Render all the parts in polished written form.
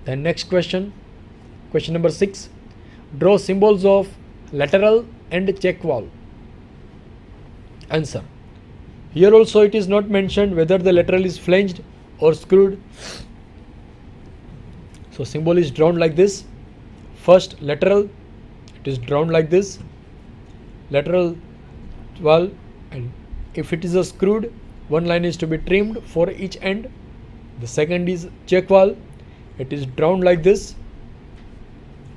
Then next question number 6. Draw symbols of lateral and check valve. Answer. Here also it is not mentioned whether the lateral is flanged or screwed. So symbol is drawn like this. First lateral, it is drawn like this, lateral valve, and if it is a screwed, one line is to be trimmed for each end. The second is check valve, it is drawn like this,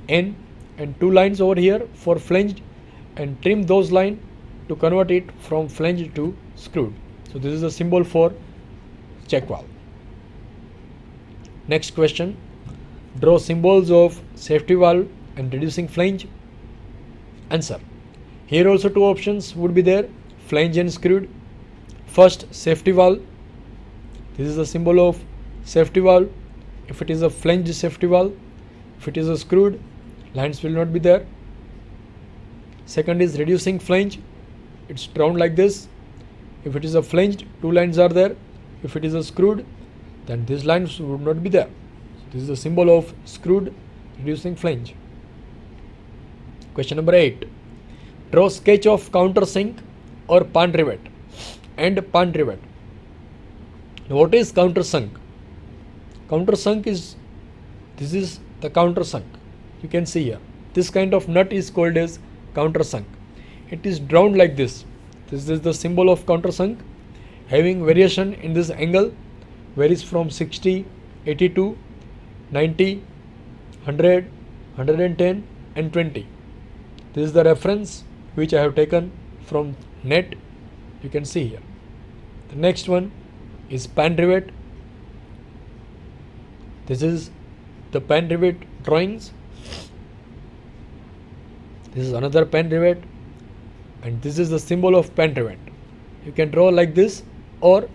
N, and two lines over here for flanged, and trim those lines to convert it from flanged to screwed. So this is the symbol for check valve. Next question. Draw symbols of safety valve and reducing flange. Answer. Here also two options would be there, flange and screwed. First, safety valve. This is the symbol of safety valve. If it is a flanged safety valve, if it is a screwed, lines will not be there. Second is reducing flange. It's drawn like this. If it is a flanged, two lines are there. If it is a screwed, then these lines would not be there. This is the symbol of screwed reducing flange. Question number 8. Draw sketch of countersink or pan rivet and pan rivet. Now what is countersunk? Countersunk is, this is the countersunk. You can see here. This kind of nut is called as countersunk. It is drawn like this. This is the symbol of countersunk, having variation in this angle, varies from 60, 82, 90, 100, 110 and 20. This is the reference which I have taken from net. You can see here. The next one is pan rivet. This is the pan rivet drawings. This is another pan rivet, and this is the symbol of pan rivet. You can draw like this or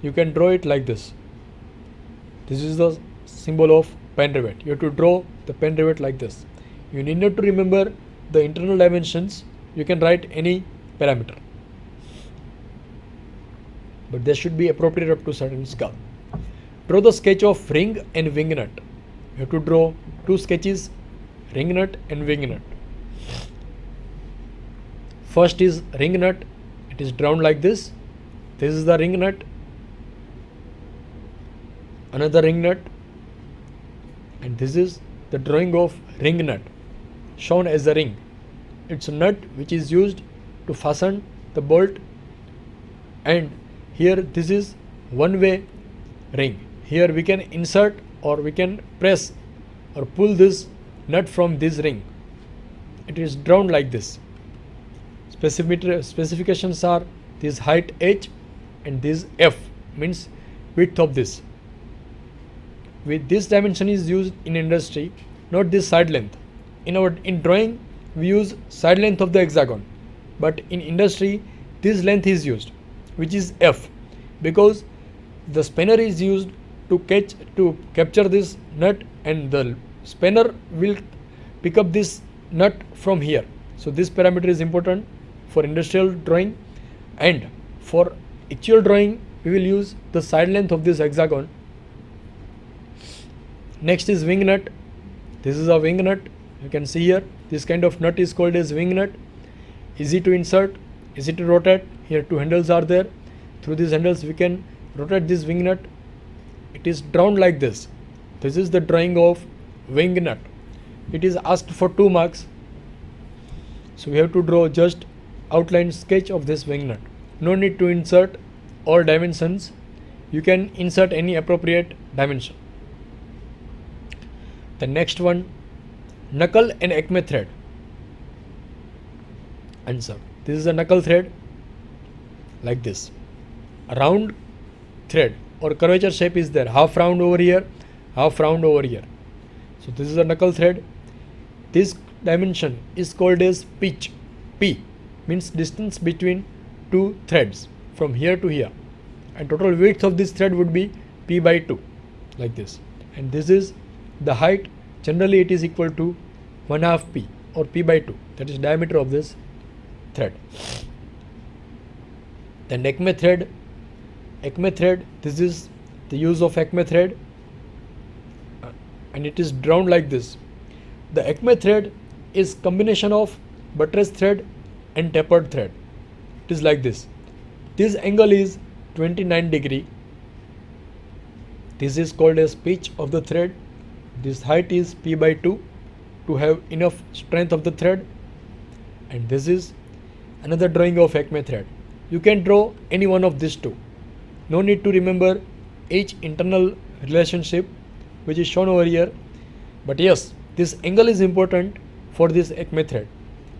you can draw it like this. This is the symbol of pan rivet. You have to draw the pan rivet like this. You need not to remember the internal dimensions. You can write any parameter, but they should be appropriate up to certain scale. Draw the sketch of ring and wing nut. You have to draw two sketches, ring nut and wing nut. First is ring nut. It is drawn like this. This is the ring nut. Another ring nut. And this is the drawing of ring nut, shown as a ring. It's a nut which is used to fasten the bolt, and here this is one-way ring. Here we can insert or we can press or pull this nut from this ring. It is drawn like this. Specifications are this height h and this f, means width of this. With this dimension is used in industry, not this side length. In drawing we use side length of the hexagon, but in industry this length is used, which is f, because the spanner is used to capture this nut, and the spanner will pick up this nut from here. So this parameter is important for industrial drawing, and for actual drawing we will use the side length of this hexagon. Next is wing nut. This is a wing nut. You can see here, this kind of nut is called as wing nut. Easy to insert, easy to rotate. Here two handles are there. Through these handles we can rotate this wing nut. It is drawn like this. This is the drawing of wing nut. It is asked for 2 marks. So we have to draw just outline sketch of this wing nut. No need to insert all dimensions. You can insert any appropriate dimension. The next one, knuckle and acme thread. Answer. This is a knuckle thread like this. A round thread or curvature shape is there. Half round over here, half round over here. So this is a knuckle thread. This dimension is called as pitch. P means distance between two threads from here to here. And total width of this thread would be P by 2 like this. And this is the height. Generally it is equal to 1/2 P or P by 2. That is diameter of this thread. Then acme thread. Acme thread, this is the use of acme thread. and it is drawn like this. The Acme thread is combination of buttress thread and tapered thread. It is like this. This angle is 29 degree. This is called as pitch of the thread. This height is P by 2 to have enough strength of the thread, and this is another drawing of Acme thread. You can draw any one of these two. No need to remember each internal relationship which is shown over here, but yes, this angle is important for this Acme thread.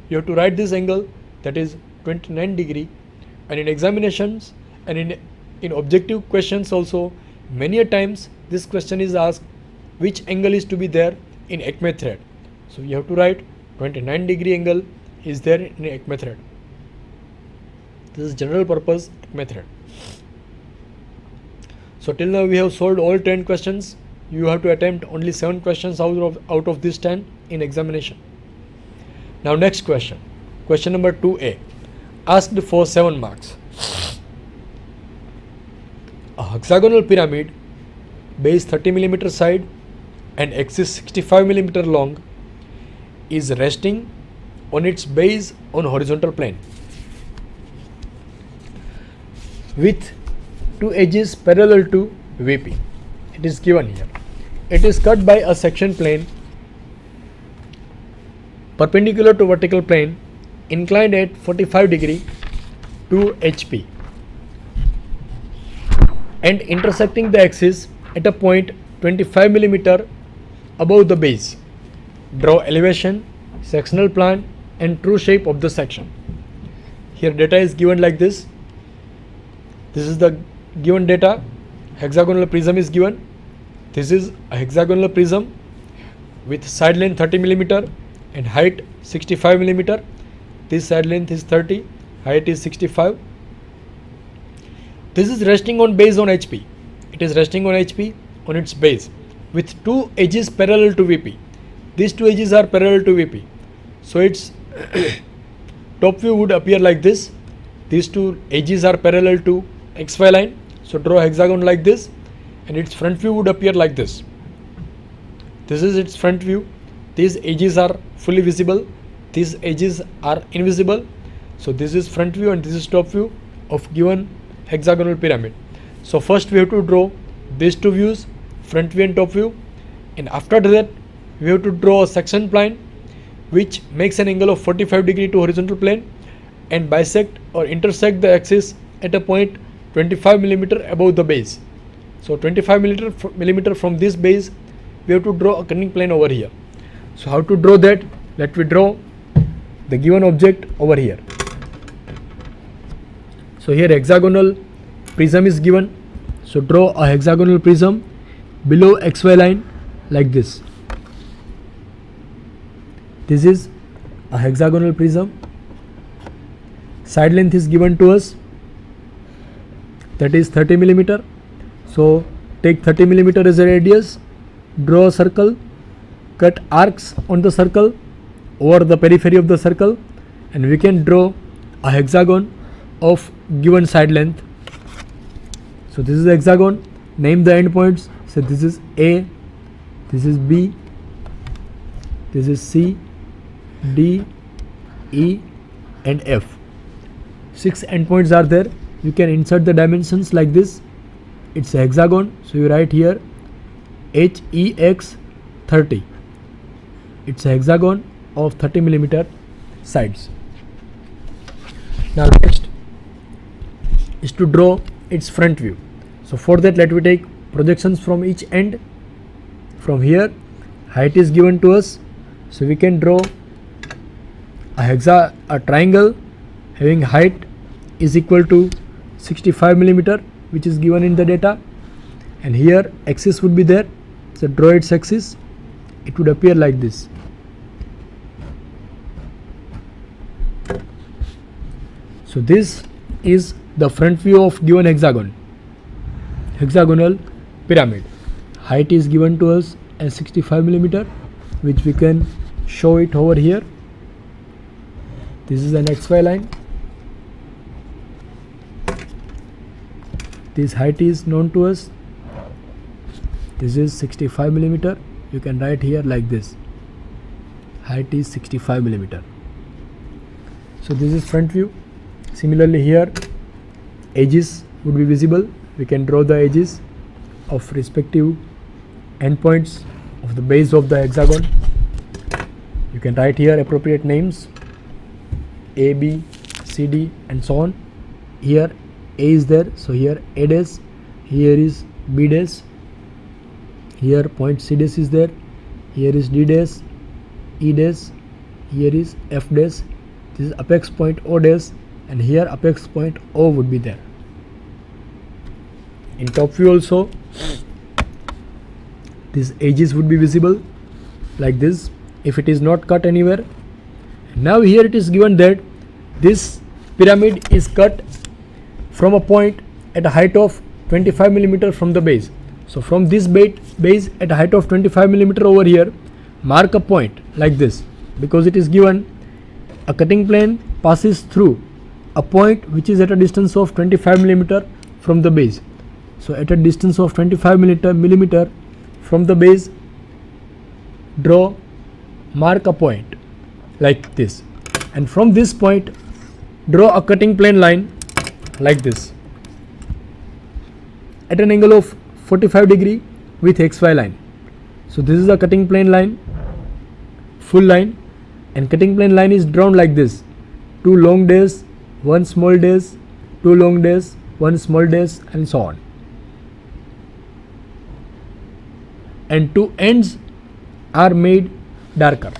You have to write this angle, that is 29 degree, and in examinations and in objective questions also many a times this question is asked which angle is to be there in Acme thread. So you have to write 29 degree angle is there in Acme thread. This is general purpose Acme thread. So till now we have solved all 10 questions. You have to attempt only 7 questions out of this 10 in examination. Now next question. Question number 2A. Asked for 7 marks. A hexagonal pyramid, base 30 mm side and axis 65 mm long, is resting on its base on horizontal plane with 2 edges parallel to VP. It is given here. It is cut by a section plane perpendicular to vertical plane, inclined at 45 degree to HP, and intersecting the axis at a point 25 mm above the base. Draw elevation, sectional plan and true shape of the section. Here data is given like this. This is the given data. Hexagonal prism is given. This is a hexagonal prism with side length 30 mm and height 65 mm. This side length is 30, height is 65. This is resting on base on HP. It is resting on HP on its base with 2 edges parallel to VP. These 2 edges are parallel to VP. So its top view would appear like this. These 2 edges are parallel to XY line. So draw a hexagon like this, and its front view would appear like this. This is its front view. These edges are fully visible. These edges are invisible. So this is front view and this is top view of given hexagonal pyramid. So first we have to draw these 2 views, front view and top view, and after that we have to draw a section plane which makes an angle of 45 degree to horizontal plane and bisect or intersect the axis at a point 25 mm above the base. So 25 mm from this base we have to draw a cutting plane over here. So how to draw that? Let me draw the given object over here. So here hexagonal prism is given. So draw a hexagonal prism below XY line like this. This is a hexagonal prism. Side length is given to us, that is 30 mm. So take 30 mm as a radius, draw a circle, cut arcs on the circle over the periphery of the circle, and we can draw a hexagon of given side length. So this is the hexagon. Name the endpoints. So this is A, this is B, this is C, D, E and F. 6 endpoints are there. You can insert the dimensions like this. It's a hexagon, so you write here HEX 30. It's a hexagon of 30 mm sides. Now next is to draw its front view. So for that, let me take projections from each end. From here, height is given to us, so we can draw a triangle having height is equal to 65 mm, which is given in the data, and here axis would be there. So draw its axis. It would appear like this. So this is the front view of given hexagonal pyramid. Height is given to us as 65 mm, which we can show it over here. This is an XY line. This height is known to us. This is 65 mm. you can write here like this. Height is 65 millimeter. So this is front view. Similarly here, edges would be visible. We can draw the edges of respective endpoints of the base of the hexagon. You can write here appropriate names, A, B, C, D and so on. Here A is there, so here A dash, here is B dash, here point C dash is there, here is D dash, E dash, here is F dash, this is apex point O dash, and here apex point O would be there. In top view also, these edges would be visible like this if it is not cut anywhere. Now here it is given that this pyramid is cut from a point at a height of 25 millimeter from the base. So from this base at a height of 25 millimeter over here, mark a point like this, because it is given a cutting plane passes through a point which is at a distance of 25 millimeter from the base. So at a distance of 25 millimeter from the base, mark a point like this, and from this point draw a cutting plane line like this at an angle of 45 degree with XY line. So this is a cutting plane line, full line, and cutting plane line is drawn like this: 2 long days, 1 small days, 2 long days, 1 small days, and so on. And 2 ends are made darker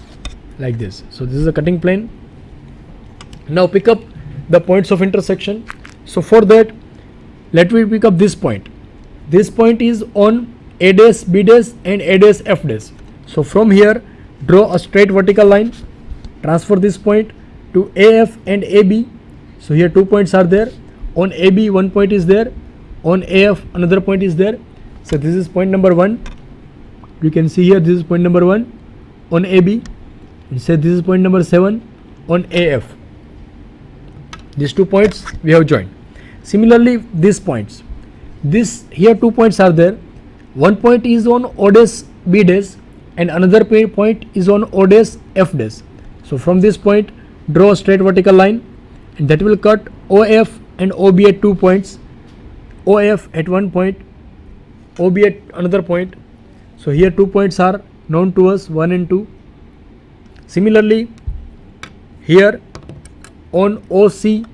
like this. So this is a cutting plane. Now pick up the points of intersection. So for that, let me pick up this point. This point is on A dash, B dash and A dash, F dash. So from here, draw a straight vertical line, transfer this point to AF and AB. So here 2 points are there. On AB 1 point is there, on AF another point is there. So this is point number 1. You can see here this is point number 1 on AB, and say this is point number 7 on AF. These 2 points we have joined. Similarly, these points, here 2 points are there. 1 point is on O dash, B dash, and another point is on O dash, F dash. So from this point, draw a straight vertical line, and that will cut OF and OB at 2 points, OF at 1 point, OB at another point. So here 2 points are known to us, 1 and 2. Similarly, here on OC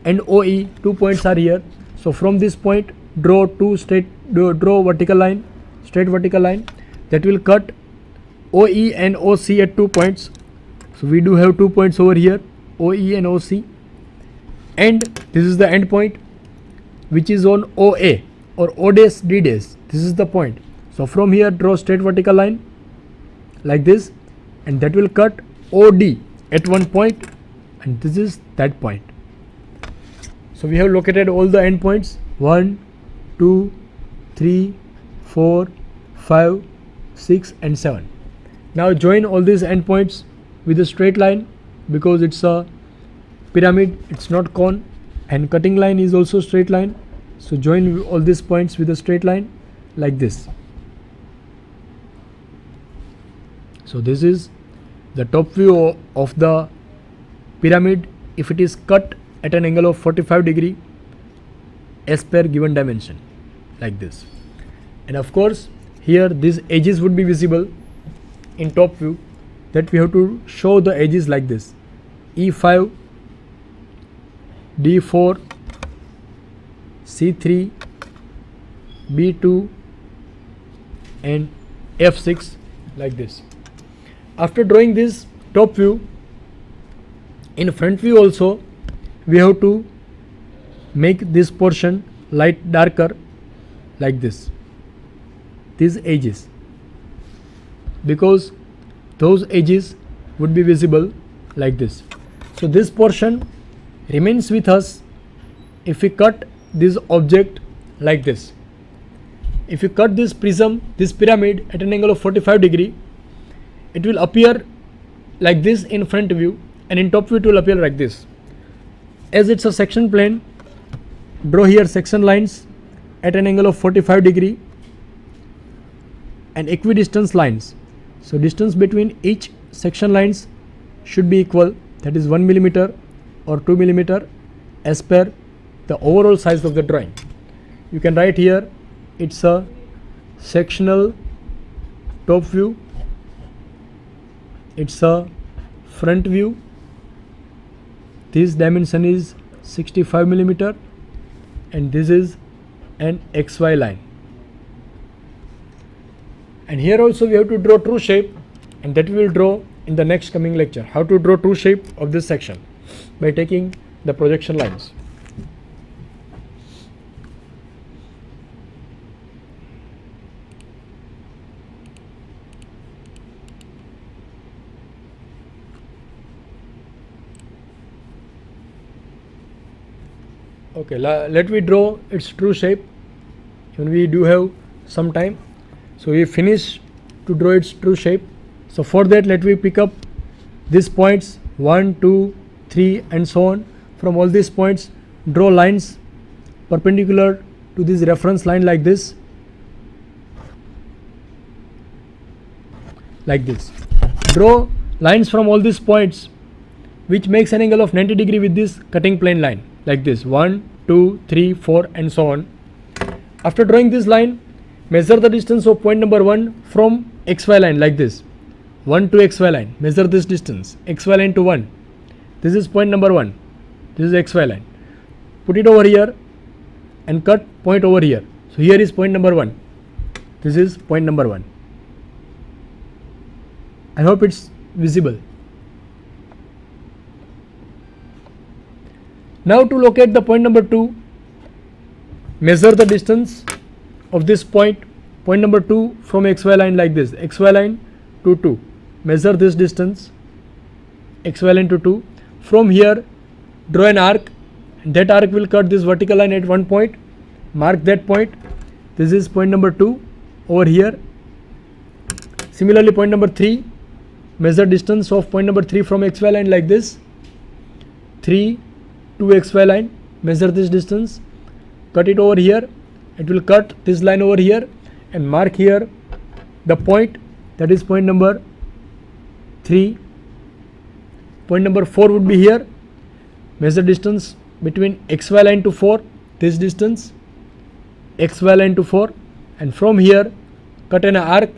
and OE 2 points are here. So from this point, draw vertical line, straight vertical line that will cut OE and OC at 2 points. So we do have 2 points over here, OE and OC, and this is the end point which is on OA or O dash, D dash. This is the point. So from here, draw straight vertical line like this, and that will cut OD at 1 point, and this is that point. So we have located all the endpoints: 1, 2, 3, 4, 5, 6 and 7. Now join all these endpoints with a straight line, because it's a pyramid, it's not cone, and cutting line is also straight line. So join all these points with a straight line like this. So this is the top view of the pyramid if it is cut at an angle of 45 degree as per given dimension like this. And of course here these edges would be visible in top view, that we have to show the edges like this: E5, D4, C3, B2 and F6 like this. After drawing this top view, in front view also we have to make this portion light darker like this, these edges, because those edges would be visible like this. So this portion remains with us if we cut this object like this. If you cut this prism, this pyramid at an angle of 45 degree, it will appear like this in front view, and in top view it will appear like this. As it's a section plane, draw here section lines at an angle of 45 degree, and equidistance lines. So distance between each section lines should be equal, that is 1 millimeter or 2 millimeter as per the overall size of the drawing. You can write here, it's a sectional top view, it's a front view, this dimension is 65 millimeter, and this is an XY line. And here also we have to draw true shape, and that we will draw in the next coming lecture. How to draw true shape of this section by taking the projection lines. Okay, let me draw its true shape, and we do have some time. So we finish to draw its true shape. So for that, let me pick up these points 1, 2, 3 and so on. From all these points, draw lines perpendicular to this reference line like this. Like this. Draw lines from all these points which makes an angle of 90 degree with this cutting plane line like this, 1, 2, 3, 4 and so on. After drawing this line, measure the distance of point number 1 from XY line like this, 1 to XY line. Measure this distance, XY line to 1. This is point number 1. This is XY line. Put it over here and cut point over here. So here is point number 1. This is point number 1. I hope it's visible. Now to locate the point number 2, measure the distance of this point number 2 from XY line like this, XY line to 2. Measure this distance, XY line to 2. From here, draw an arc, and that arc will cut this vertical line at one point. Mark that point. This is point number 2 over here. Similarly, point number 3, measure distance of point number 3 from XY line like this, 3 to XY line. Measure this distance, cut it over here. It will cut this line over here and mark here the point, that is point number 3. Point number 4 would be here. Measure distance between XY line to 4, this distance, XY line to 4, and from here cut an arc